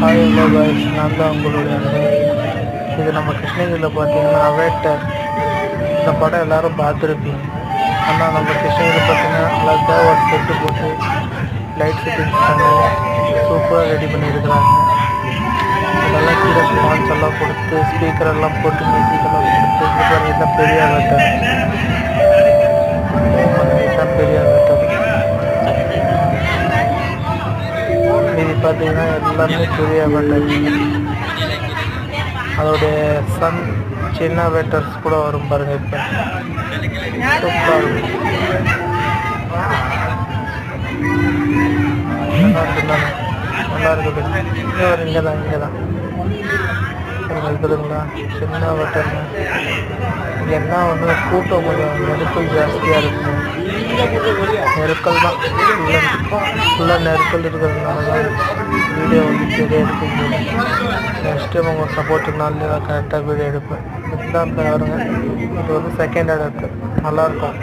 Hi hello guys, நான் தான் உங்களுடைய இது நம்ம கிருஷ்ணகிரியில் பார்த்தீங்கன்னா அவேட்டர் இந்த படம் எல்லோரும் பார்த்துருப்பீங்க. ஆனால் நம்ம கிருஷ்ணகிரியில் பார்த்தீங்கன்னா அழகாக ஒரு செட்டு போட்டு லைட் செட்டிங்ஸ் பண்ணி சூப்பராக ரெடி பண்ணியிருக்கிறாங்க. அதெல்லாம் கீழே ஸ்பான்ஸ் எல்லாம் கொடுத்து ஸ்பீக்கர் எல்லாம் போட்டு மியூசிக்கெல்லாம் கொடுத்து இதுதான் பெரிய அவேட்டர். இதுதான் பெரிய அவேட்டர். இது பார்த்தீங்கன்னா எல்லாமே பெரிய அவேட்டர். அதோடைய சன் சின்ன அவேட்டர்ஸ் கூட வரும் பாருங்க. இப்போ சூப்பராக இருக்கும். நல்லா இருக்குது. இங்கே தான் இருக்குதுங்களா சின்ன அவேட்டர்ங்க. இங்கே என்ன ஒன்று கூட்டம் கொஞ்சம் நெருக்கல் ஜாஸ்தியாக இருக்கும். நெருக்கல் தான் ஃபுல்லாக நெருக்கல் இருக்கிறதுனால தான் வீடியோ வந்து சரியாக எடுக்க நெக்ஸ்ட் டைம் உங்கள் சப்போர்ட்டுனால தான் கரெக்டாக வீடியோ எடுப்பேன். இதுதான் பாருங்க. இது வந்து செகண்ட் ஹேண்ட் நல்லாயிருக்கும்.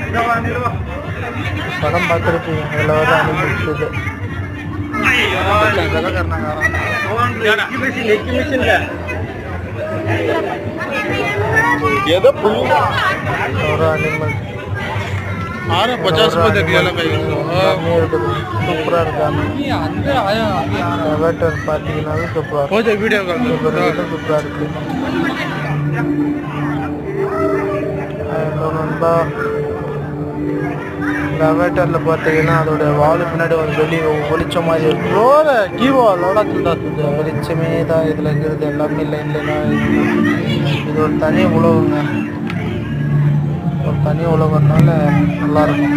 படம் பார்த்துருப்பீங்க. இதில் வந்து அனுப்பிடுச்சு. और एनिमल 50 रुपये दिया सूपर अवेटर पातीना सूपर वीडियो सूपर அவேட்டரில் பார்த்தீங்கன்னா அதோட வாலு பின்னாடி ஒரு வெளிச்சம் மாதிரி இருக்கும். கீவோலோட வெளிச்சமே தான் இதில் இருக்கிறது. எல்லாமே லைன்லாம் இது ஒரு தனி உலகங்க. ஒரு தனி உலகம்னால நல்லாயிருக்கும்.